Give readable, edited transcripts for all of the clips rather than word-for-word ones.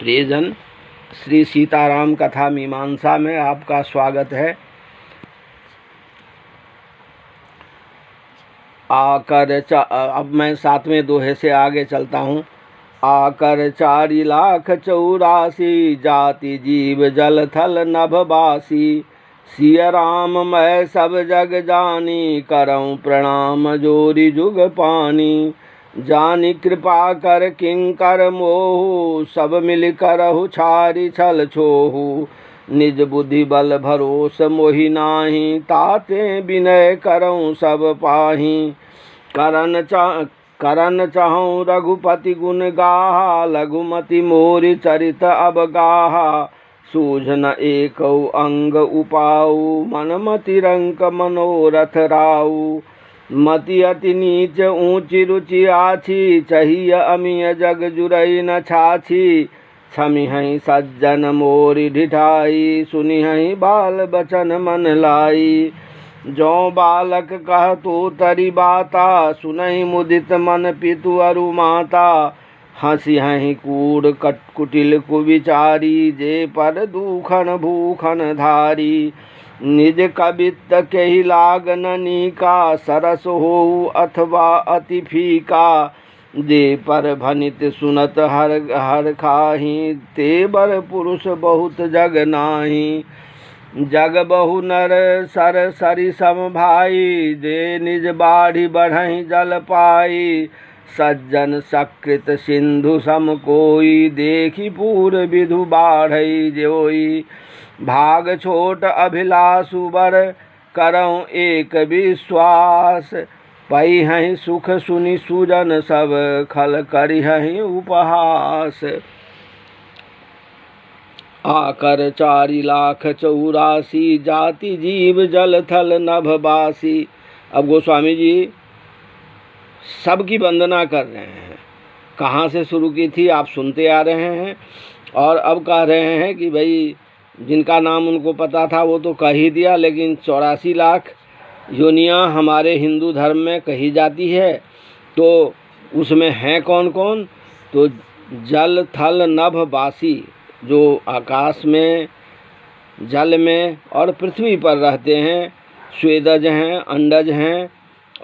प्रियजन, श्री सीताराम कथा मीमांसा में आपका स्वागत है। अब मैं 7वें दोहे से आगे चलता हूँ। आकर 4,84,000 जाति जीव जल थल नभवासी। सिय राम मैं सब जग जानी, करऊँ प्रणाम जोरी जुग पानी। जानी कृपा कर किंकर मोहु, सब मिल करहु छारी छल छोहु। निज बुद्धि बल भरोस मोहि नाही, ताते विनय करऊँ सब पाही। करन चाहूँ रघुपति गुण गाहा, लघुमति मोरि चरित अब गाहा। सूझ न एकौ अंग उपाऊ, मनमति रंक मनोरथ राऊ। मति अति नीच ऊंची रुचि आछी, चाहिए अमिय जग जुरई न छाछी। छमिहै सज्जन मोरि ढिठाई, सुनिहै बाल बचन मन लाई। जो बालक कह तो तरी बाता, सुनहि मुदित मन पितु अरु माता। हंसिहै कूड़ कुटिल कुविचारी, जे पर दूखन भूखन धारी। निज कबित केहि लाग न नीका, सरस होऊ अथवा अति फीका। जे पर भनित सुनत हर खाही, ते बर पुरुष बहुत जग नाही। जग बहु नर सर सरि सम भाई, जे निज बाढ़ि बढ़हि जल पाई। सज्जन सकृत सिंधु सम कोई, देखि पूर विधु बाढ़ई जोई। भाग छोट अभिलाषु बर, करऊँ एक विश्वास। पैहै सुख सुनि सुजन सब, खल करिहै उपहास। आकर 4,84,000 जाति जीव जल थल नभवासी। अब गोस्वामी जी सबकी वंदना कर रहे हैं। कहाँ से शुरू की थी आप सुनते आ रहे हैं, और अब कह रहे हैं कि भाई जिनका नाम उनको पता था वो तो कह ही दिया, लेकिन 84 लाख योनियाँ हमारे हिंदू धर्म में कही जाती है। तो उसमें हैं कौन कौन? तो जल थल नभवासी, जो आकाश में, जल में और पृथ्वी पर रहते हैं। स्वेदज हैं, अंडज हैं,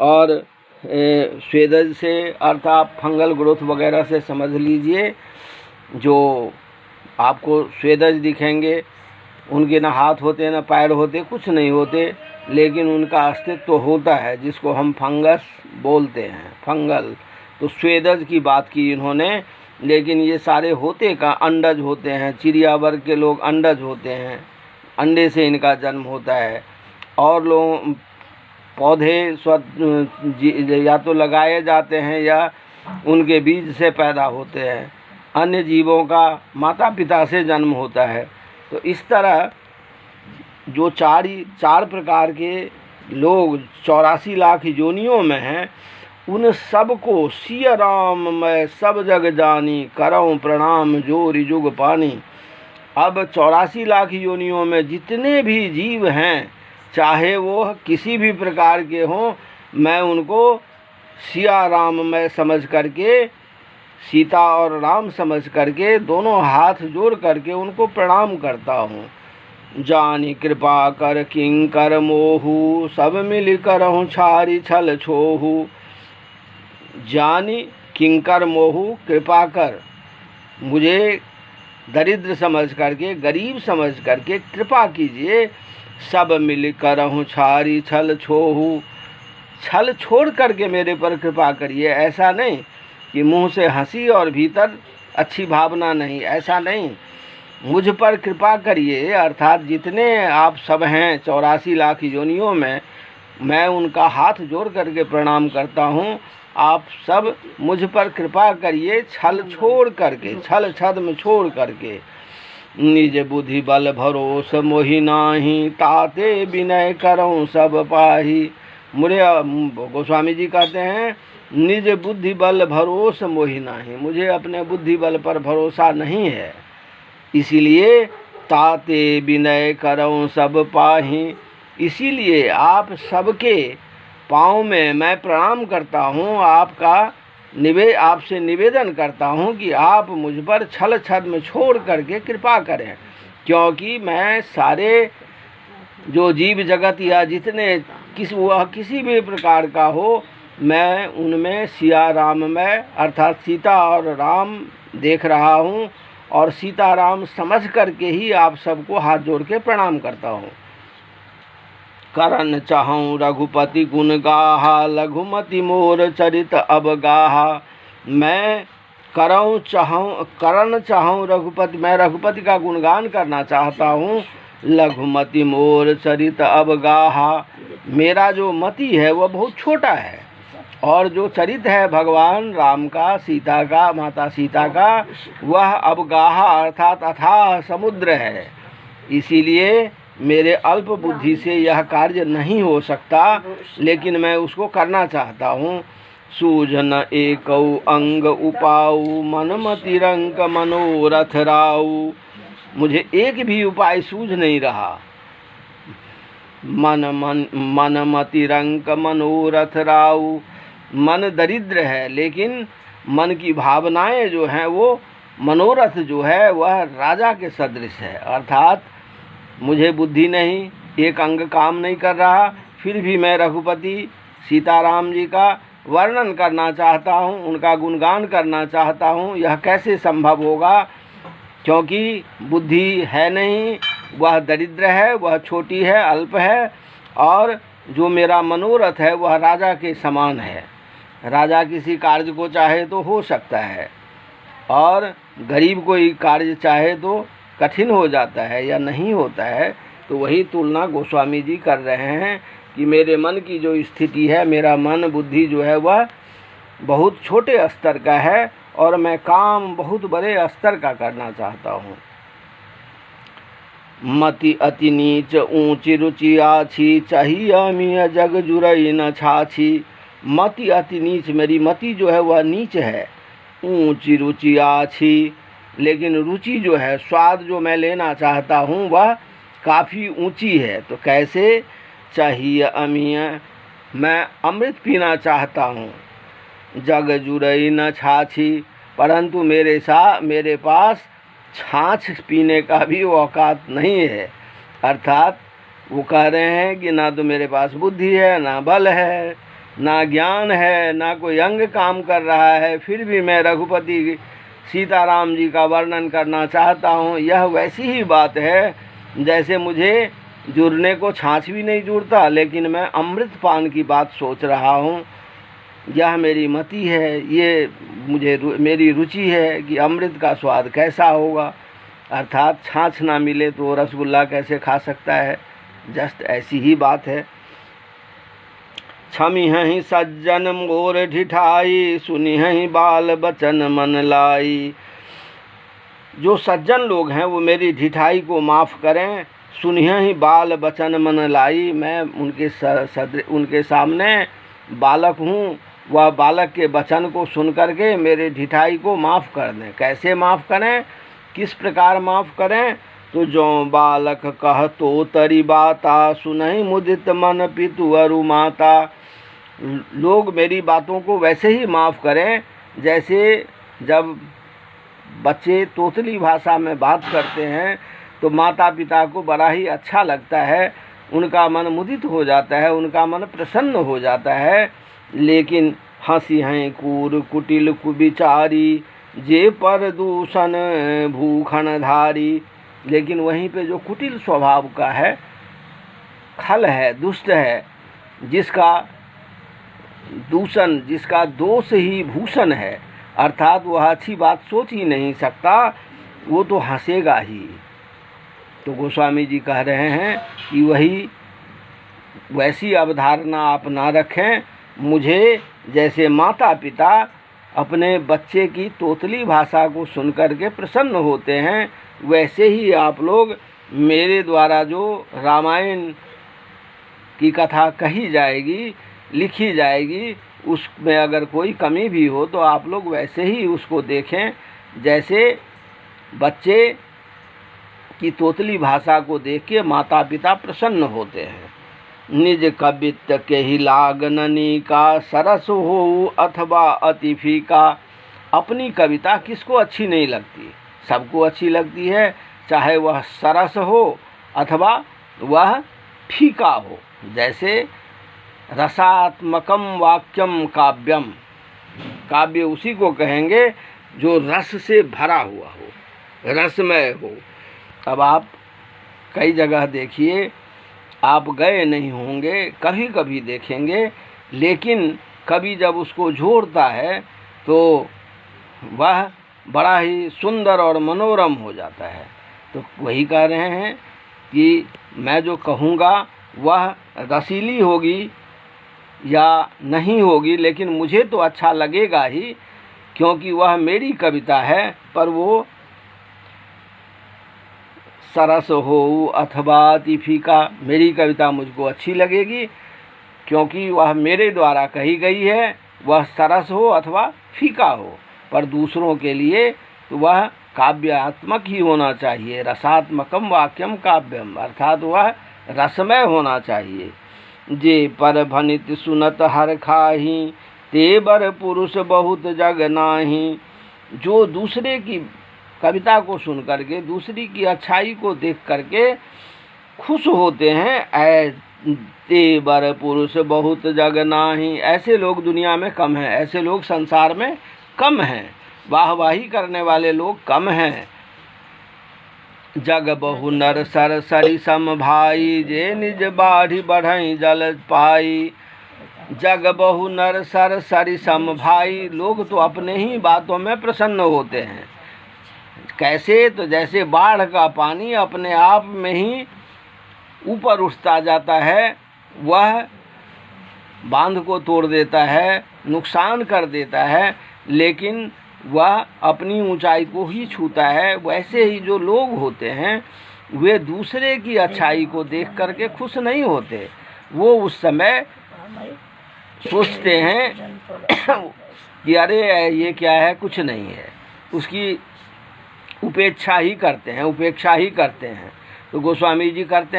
और स्वेदज से अर्थात फंगल ग्रोथ वगैरह से समझ लीजिए। जो आपको स्वेदज दिखेंगे, उनके ना हाथ होते ना पैर होते, कुछ नहीं होते, लेकिन उनका अस्तित्व तो होता है, जिसको हम फंगस बोलते हैं, फंगल। तो स्वेदज की बात की इन्होंने, लेकिन ये सारे होते का अंडज होते हैं। चिड़िया वर्ग के लोग अंडज होते हैं, अंडे से इनका जन्म होता है। और लोग पौधे या तो लगाए जाते हैं या उनके बीज से पैदा होते हैं। अन्य जीवों का माता पिता से जन्म होता है। तो इस तरह जो चार प्रकार के लोग 84 लाख योनियों में हैं, उन सब को सिय राम मैं सब जग जानी, करऊँ प्रणाम जोरि जुग पानी। अब 84 लाख योनियों में जितने भी जीव हैं, चाहे वो किसी भी प्रकार के हों, मैं उनको सिया राम मैं समझ करके, सीता और राम समझ करके, दोनों हाथ जोड़ करके उनको प्रणाम करता हूँ। जानी कृपा कर किंकर मोहु, सब मिल करहु छारी छल छोहु। जानी किंकर मोहु, कृपा कर मुझे दरिद्र समझ करके, गरीब समझ करके कृपा कीजिए। सब मिल करहु छारी छल छोहु, छल छोड़ करके मेरे पर कृपा करिए। ऐसा नहीं कि मुंह से हंसी और भीतर अच्छी भावना नहीं, ऐसा नहीं। मुझ पर कृपा करिए, अर्थात जितने आप सब हैं 84 लाख योनियों में, मैं उनका हाथ जोड़ करके प्रणाम करता हूँ। आप सब मुझ पर कृपा करिए, छल छोड़ करके, छल छद्म छोड़ करके। निज बुद्धि बल भरोस मोहि नाही, ताते विनय करऊँ सब पाही। मुझे गोस्वामी जी कहते हैं, निज बुद्धि बल भरोस मोहि नाही, मुझे अपने बुद्धि बल पर भरोसा नहीं है, इसीलिए ताते विनय करऊँ सब पाही। इसीलिए आप सबके पाँव में मैं प्रणाम करता हूँ, आपका आपसे निवेदन करता हूँ कि आप मुझ पर छल छद्म छोड़ करके कृपा करें, क्योंकि मैं सारे जो जीव जगत या जितने वह किसी भी प्रकार का हो, मैं उनमें सिया राम में अर्थात सीता और राम देख रहा हूँ, और सीता राम समझ करके ही आप सबको हाथ जोड़ के प्रणाम करता हूँ। करन चाहूँ रघुपति गुण गाहा, लघुमति मोर चरित अवगाहा। मैं करन चाहूँ रघुपति, मैं रघुपति का गुणगान करना चाहता हूँ। लघुमति मोर चरित अवगाहा, मेरा जो मति है वह बहुत छोटा है, और जो चरित है भगवान राम का, सीता का, माता सीता का, वह अवगाहा अर्थात अथाह समुद्र है। इसीलिए मेरे अल्प बुद्धि से यह कार्य नहीं हो सकता, लेकिन मैं उसको करना चाहता हूँ। सूझन एकौ अंग उपाऊ, मन मति रंक मनोरथ राऊ। मुझे एक भी उपाय सूझ नहीं रहा। मन मति रंक मनोरथ राऊ, मन दरिद्र है, लेकिन मन की भावनाएं जो हैं वो मनोरथ जो है वह राजा के सदृश है। अर्थात मुझे बुद्धि नहीं, एक अंग काम नहीं कर रहा, फिर भी मैं रघुपति सीताराम जी का वर्णन करना चाहता हूँ, उनका गुणगान करना चाहता हूँ। यह कैसे संभव होगा, क्योंकि बुद्धि है नहीं, वह दरिद्र है, वह छोटी है, अल्प है, और जो मेरा मनोरथ है वह राजा के समान है। राजा किसी कार्य को चाहे तो हो सकता है, और गरीब कोई कार्य चाहे तो कठिन हो जाता है या नहीं होता है। तो वही तुलना गोस्वामी जी कर रहे हैं कि मेरे मन की जो स्थिति है, मेरा मन बुद्धि जो है वह बहुत छोटे स्तर का है, और मैं काम बहुत बड़े स्तर का करना चाहता हूँ। मति अति नीच ऊंची रुचि आछी, चाहिए अमीय जग जुरई न छाछी। मति अति नीच, मेरी मति जो है वह नीच है। ऊंची रुचि आछी, लेकिन रुचि जो है, स्वाद जो मैं लेना चाहता हूँ वह काफ़ी ऊंची है। तो कैसे? चाहिए अमीय, मैं अमृत पीना चाहता हूँ। जग जुरई न छाछी, परंतु मेरे पास छाछ पीने का भी औकात नहीं है। अर्थात वो कह रहे हैं कि ना तो मेरे पास बुद्धि है, ना बल है, ना ज्ञान है, ना कोई अंग काम कर रहा है, फिर भी मैं रघुपति सीताराम जी का वर्णन करना चाहता हूँ। यह वैसी ही बात है जैसे मुझे जुड़ने को छाछ भी नहीं जुड़ता, लेकिन मैं अमृत पान की बात सोच रहा हूँ। यह मेरी मति है, ये मेरी रुचि है कि अमृत का स्वाद कैसा होगा। अर्थात छाछ ना मिले तो रसगुल्ला कैसे खा सकता है, जस्ट ऐसी ही बात है। छमी ही सज्जन मोर ढिठाई, सुनी ही बाल बचन मन लाई। जो सज्जन लोग हैं वो मेरी ढिठाई को माफ़ करें। सुनिए ही बाल बचन मन लाई, मैं उनके सामने बालक हूँ, वह बालक के वचन को सुन करके मेरे ढिठाई को माफ़ कर दें। कैसे माफ़ करें, किस प्रकार माफ़ करें? तो जो बालक कह तो तरी बाता, सुनहि मुदित मन पितु अरु माता। लोग मेरी बातों को वैसे ही माफ़ करें जैसे जब बच्चे तोतली भाषा में बात करते हैं तो माता पिता को बड़ा ही अच्छा लगता है, उनका मन मुदित हो जाता है, उनका मन प्रसन्न हो जाता है। लेकिन हंसी हैं कूर कुटिल कुविचारी, जे पर दूषण भूखण धारी। लेकिन वहीं पे जो कुटिल स्वभाव का है, खल है, दुष्ट है, जिसका दूषण, जिसका दोष ही भूषण है, अर्थात वह अच्छी बात सोच ही नहीं सकता, वो तो हंसेगा ही। तो गोस्वामी जी कह रहे हैं कि वैसी अवधारणा आप ना रखें। मुझे जैसे माता पिता अपने बच्चे की तोतली भाषा को सुनकर के प्रसन्न होते हैं, वैसे ही आप लोग मेरे द्वारा जो रामायण की कथा कही जाएगी, लिखी जाएगी, उसमें अगर कोई कमी भी हो तो आप लोग वैसे ही उसको देखें जैसे बच्चे की तोतली भाषा को देख के माता पिता प्रसन्न होते हैं। निज कवित्व के ही लागननी का, सरस हो अथवा अति फीका। अपनी कविता किसको अच्छी नहीं लगती, सबको अच्छी लगती है, चाहे वह सरस हो अथवा वह फीका हो। जैसे रसात्मकम वाक्यम काव्यम, काव्य उसी को कहेंगे जो रस से भरा हुआ हो, रसमय हो। अब आप कई जगह देखिए, आप गए नहीं होंगे, कभी कभी देखेंगे, लेकिन कवि जब उसको जोड़ता है तो वह बड़ा ही सुंदर और मनोरम हो जाता है। तो वही कह रहे हैं कि मैं जो कहूँगा वह रसीली होगी या नहीं होगी, लेकिन मुझे तो अच्छा लगेगा ही, क्योंकि वह मेरी कविता है। पर वो सरस हो अथवा अति फीका, मेरी कविता मुझको अच्छी लगेगी क्योंकि वह मेरे द्वारा कही गई है, वह सरस हो अथवा फीका हो। पर दूसरों के लिए तो वह काव्यात्मक ही होना चाहिए। रसात्मकम वाक्यम काव्यम, अर्थात वह रसमय होना चाहिए। जे पर भनित सुनत हर खाही, ते बर पुरुष बहुत जग नाही। जो दूसरे की कविता को सुन करके, दूसरी की अच्छाई को देख करके खुश होते हैं, ते बर पुरुष बहुत जग नाही। ऐसे लोग दुनिया में कम हैं, ऐसे लोग संसार में कम हैं, वाहवाही करने वाले लोग कम हैं। जग बहु नर सर सरि सम भाई, जे निज बाढ़ी बढ़ई जल पाई। जग बहु नर सर सरि सम भाई, लोग तो अपने ही बातों में प्रसन्न होते हैं। कैसे? तो जैसे बाढ़ का पानी अपने आप में ही ऊपर उठता जाता है, वह बांध को तोड़ देता है, नुकसान कर देता है, लेकिन वह अपनी ऊंचाई को ही छूता है। वैसे ही जो लोग होते हैं वे दूसरे की अच्छाई को देख करके खुश नहीं होते, वो उस समय सोचते हैं कि अरे ये क्या है, कुछ नहीं है, उसकी उपेक्षा ही करते हैं, उपेक्षा ही करते हैं। तो गोस्वामी जी कहते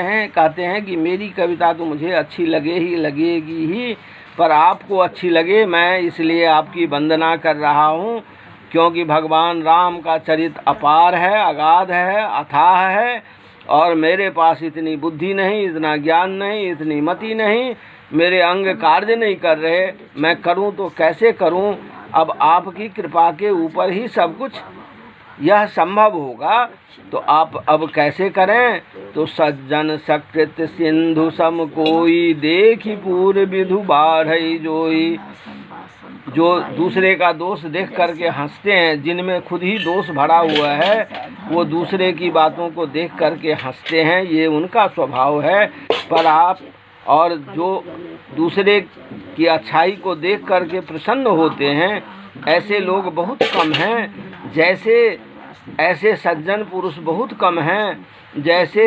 हैं कि मेरी कविता तो मुझे अच्छी लगेगी ही, पर आपको अच्छी लगे, मैं इसलिए आपकी वंदना कर रहा हूँ, क्योंकि भगवान राम का चरित्र अपार है, अगाध है, अथाह है, और मेरे पास इतनी बुद्धि नहीं, इतना ज्ञान नहीं, इतनी मति नहीं, मेरे अंग कार्य नहीं कर रहे, मैं करूं तो कैसे करूं। अब आपकी कृपा के ऊपर ही सब कुछ यह संभव होगा, तो आप अब कैसे करें। तो सज्जन सकृत सिंधु सम कोई, देखी पूर्व विधु बाढ़ई जोई। जो दूसरे का दोष देख करके हंसते हैं, जिनमें खुद ही दोष भरा हुआ है, वो दूसरे की बातों को देख करके हंसते हैं, ये उनका स्वभाव है। पर आप और जो दूसरे की अच्छाई को देख करके प्रसन्न होते हैं, ऐसे लोग बहुत कम हैं। ऐसे सज्जन पुरुष बहुत कम हैं। जैसे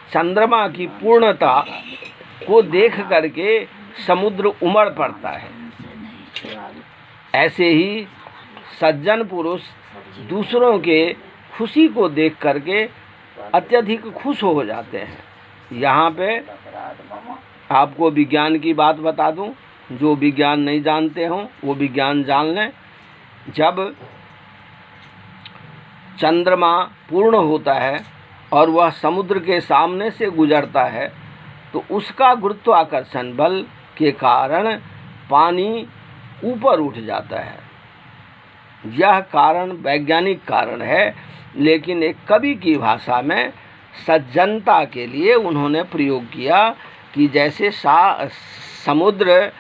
चंद्रमा की पूर्णता को देख करके समुद्र उमड़ पड़ता है, ऐसे ही सज्जन पुरुष दूसरों के खुशी को देख करके अत्यधिक खुश हो जाते हैं। यहाँ पे आपको विज्ञान की बात बता दूं, जो विज्ञान नहीं जानते हों वो विज्ञान जान लें। जब चंद्रमा पूर्ण होता है और वह समुद्र के सामने से गुजरता है, तो उसका गुरुत्वाकर्षण बल के कारण पानी ऊपर उठ जाता है। यह कारण वैज्ञानिक कारण है, लेकिन एक कवि की भाषा में सज्जनता के लिए उन्होंने प्रयोग किया कि जैसे समुद्र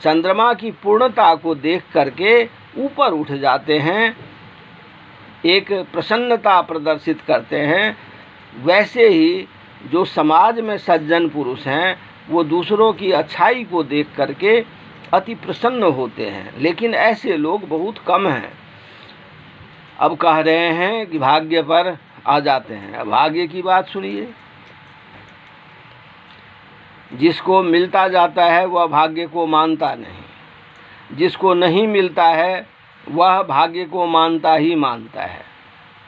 चंद्रमा की पूर्णता को देख करके ऊपर उठ जाते हैं, एक प्रसन्नता प्रदर्शित करते हैं, वैसे ही जो समाज में सज्जन पुरुष हैं वो दूसरों की अच्छाई को देख करके अति प्रसन्न होते हैं। लेकिन ऐसे लोग बहुत कम हैं। अब कह रहे हैं कि भाग्य पर आ जाते हैं। अब भाग्य की बात सुनिए। जिसको मिलता जाता है वह भाग्य को मानता नहीं, जिसको नहीं मिलता है वह भाग्य को मानता ही मानता है।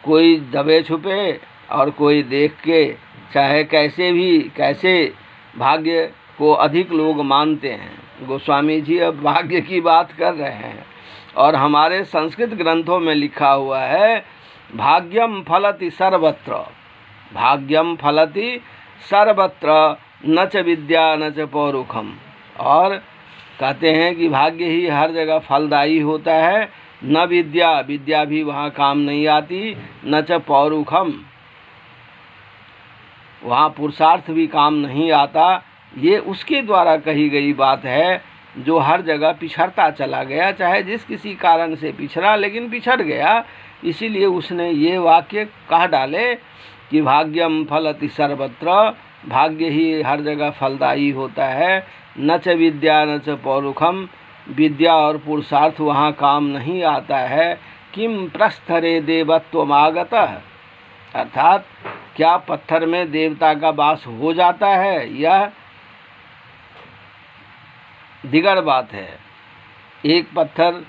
कोई दबे छुपे और कोई देख के, चाहे कैसे भाग्य को अधिक लोग मानते हैं। गोस्वामी जी अब भाग्य की बात कर रहे हैं और हमारे संस्कृत ग्रंथों में लिखा हुआ है भाग्यम फलति सर्वत्र, भाग्यम फलति सर्वत्र न च विद्या न च पौरुखम। और कहते हैं कि भाग्य ही हर जगह फलदायी होता है, न विद्या भी वहाँ काम नहीं आती, न च पौरुखम, वहाँ पुरुषार्थ भी काम नहीं आता। ये उसके द्वारा कही गई बात है जो हर जगह पिछड़ता चला गया, चाहे जिस किसी कारण से पिछड़ा, लेकिन पिछड़ गया। इसीलिए उसने ये वाक्य कह डाले कि भाग्यम फलति सर्वत्र, भाग्य ही हर जगह फलदायी होता है, न च विद्या न च पौरुखम, विद्या और पुरुषार्थ वहाँ काम नहीं आता है। किम प्रस्थरे देवत्वमागतः, अर्थात क्या पत्थर में देवता का वास हो जाता है, यह दिगड़ बात है। एक पत्थर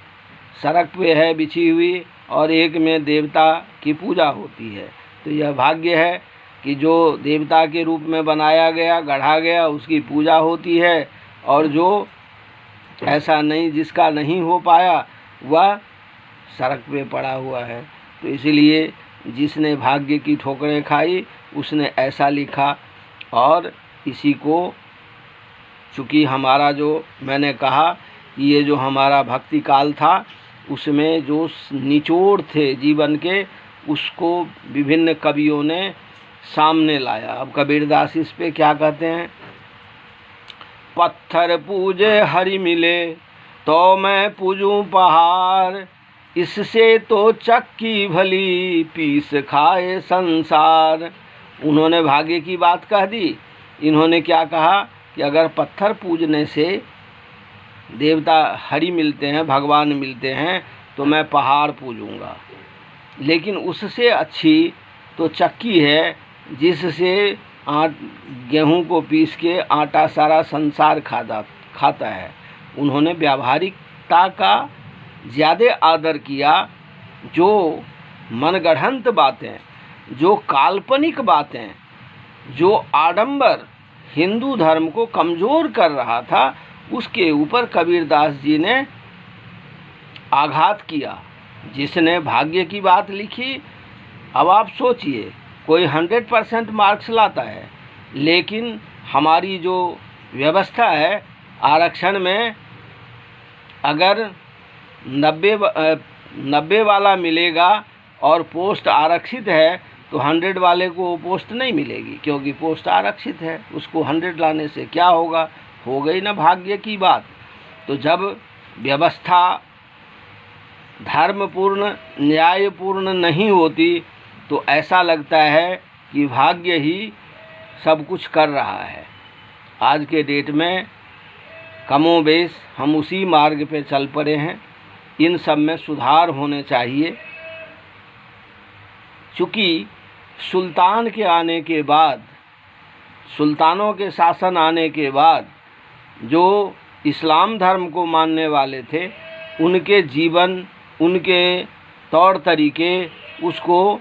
सड़क पे है बिछी हुई और एक में देवता की पूजा होती है, तो यह भाग्य है कि जो देवता के रूप में बनाया गया, गढ़ा गया, उसकी पूजा होती है, और जो ऐसा नहीं, जिसका नहीं हो पाया, वह सड़क पे पड़ा हुआ है। तो इसीलिए जिसने भाग्य की ठोकरें खाई उसने ऐसा लिखा। और इसी को, चूँकि हमारा जो मैंने कहा कि ये जो हमारा भक्ति काल था उसमें जो निचोड़ थे जीवन के, उसको विभिन्न कवियों ने सामने लाया। अब कबीरदास इस पे क्या कहते हैं, पत्थर पूजे हरि मिले तो मैं पूजूं पहाड़, इससे तो चक्की भली पीस खाए संसार। उन्होंने भाग्य की बात कह दी, इन्होंने क्या कहा कि अगर पत्थर पूजने से देवता हरि मिलते हैं, भगवान मिलते हैं, तो मैं पहाड़ पूजूंगा। लेकिन उससे अच्छी तो चक्की है जिससे गेहूं को पीस के आटा सारा संसार खाता है। उन्होंने व्यावहारिकता का ज़्यादा आदर किया। जो मनगढ़ंत बातें, जो काल्पनिक बातें, जो आडंबर हिंदू धर्म को कमज़ोर कर रहा था, उसके ऊपर कबीरदास जी ने आघात किया। जिसने भाग्य की बात लिखी, अब आप सोचिए, कोई 100% मार्क्स लाता है, लेकिन हमारी जो व्यवस्था है आरक्षण में, अगर 90 वाला मिलेगा और पोस्ट आरक्षित है तो 100 वाले को पोस्ट नहीं मिलेगी, क्योंकि पोस्ट आरक्षित है। उसको 100 लाने से क्या होगा, हो गई ना भाग्य की बात। तो जब व्यवस्था धर्मपूर्ण, न्यायपूर्ण नहीं होती तो ऐसा लगता है कि भाग्य ही सब कुछ कर रहा है। आज के डेट में कमोबेश हम उसी मार्ग पे चल पड़े हैं। इन सब में सुधार होने चाहिए। चूँकि सुल्तान के आने के बाद, सुल्तानों के शासन आने के बाद जो इस्लाम धर्म को मानने वाले थे, उनके जीवन, उनके तौर तरीके, उसको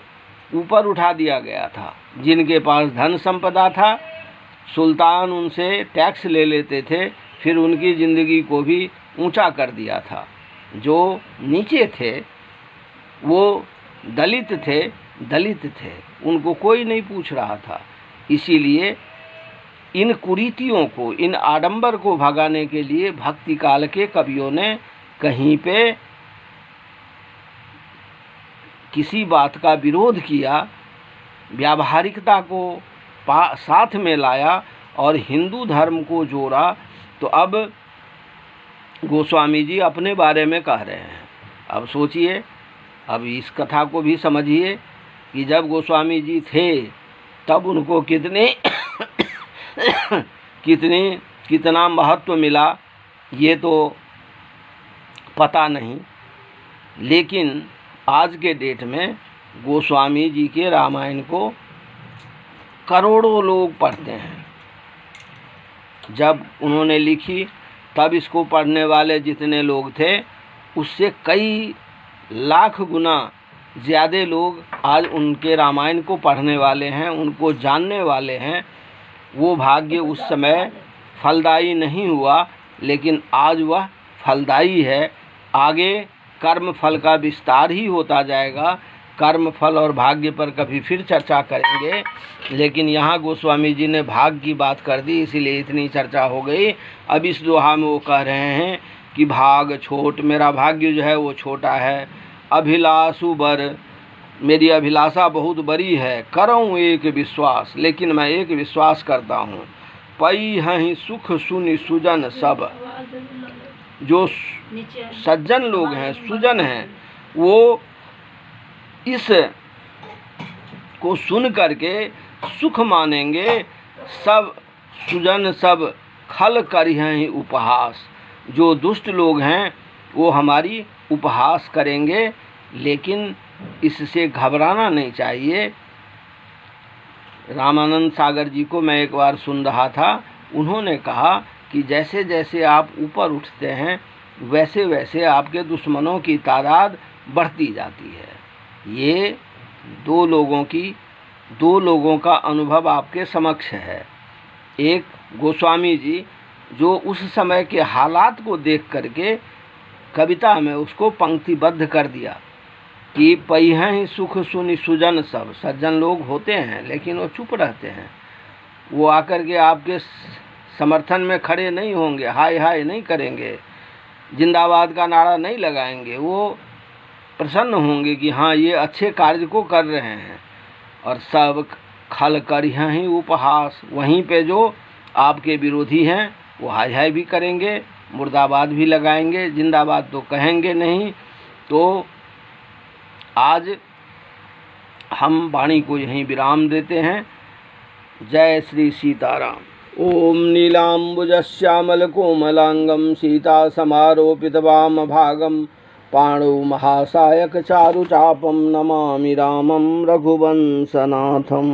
ऊपर उठा दिया गया था। जिनके पास धन संपदा था, सुल्तान उनसे टैक्स ले लेते थे, फिर उनकी ज़िंदगी को भी ऊंचा कर दिया था। जो नीचे थे वो दलित थे, उनको कोई नहीं पूछ रहा था। इसीलिए इन कुरीतियों को, इन आडंबर को भगाने के लिए भक्ति काल के कवियों ने कहीं पे किसी बात का विरोध किया, व्यावहारिकता को साथ में लाया और हिंदू धर्म को जोड़ा। तो अब गोस्वामी जी अपने बारे में कह रहे हैं। अब सोचिए, अब इस कथा को भी समझिए कि जब गोस्वामी जी थे तब उनको कितना महत्व मिला ये तो पता नहीं, लेकिन आज के डेट में गोस्वामी जी के रामायण को करोड़ों लोग पढ़ते हैं। जब उन्होंने लिखी तब इसको पढ़ने वाले जितने लोग थे, उससे कई लाख गुना ज़्यादा लोग आज उनके रामायण को पढ़ने वाले हैं, उनको जानने वाले हैं। वो भाग्य उस समय फलदायी नहीं हुआ, लेकिन आज वह फलदायी है। आगे कर्म फल का विस्तार ही होता जाएगा। कर्म फल और भाग्य पर कभी फिर चर्चा करेंगे, लेकिन यहाँ गोस्वामी जी ने भाग्य की बात कर दी, इसीलिए इतनी चर्चा हो गई। अब इस दोहा में वो कह रहे हैं कि भाग छोट, मेरा भाग्य जो है वो छोटा है। अभिलाषु बर, मेरी अभिलाषा बहुत बड़ी है। करऊँ एक विश्वास, लेकिन मैं एक विश्वास करता हूँ। पई हैं सुख सुनि सुजन सब, जो सज्जन लोग हैं, सुजन हैं, वो इस को सुन करके सुख मानेंगे। सब सुजन सब खल करिहं उपहास, जो दुष्ट लोग हैं वो हमारी उपहास करेंगे, लेकिन इससे घबराना नहीं चाहिए। रामानंद सागर जी को मैं एक बार सुन रहा था, उन्होंने कहा कि जैसे जैसे आप ऊपर उठते हैं वैसे वैसे आपके दुश्मनों की तादाद बढ़ती जाती है। ये दो लोगों का अनुभव आपके समक्ष है। एक गोस्वामी जी जो उस समय के हालात को देख करके कविता में उसको पंक्तिबद्ध कर दिया कि पहिं सुख सुनि सुजन सब, सज्जन लोग होते हैं लेकिन वो चुप रहते हैं। वो आकर के आपके समर्थन में खड़े नहीं होंगे, हाय हाय नहीं करेंगे, जिंदाबाद का नारा नहीं लगाएंगे। वो प्रसन्न होंगे कि हाँ ये अच्छे कार्य को कर रहे हैं। और सब खल करिहं उपहास, वहीं पे जो आपके विरोधी हैं वो हाय हाय भी करेंगे, मुर्दाबाद भी लगाएंगे, जिंदाबाद तो कहेंगे नहीं। तो आज हम वाणी को यहीं विराम देते हैं। जय श्री सीताराम। ओम नीलाम्बुजश्यामल कोमलांगम सीता समारोपित वाम भागम पाणौ महासायक चारु चापम नमामि रामं रघुवंशनाथम।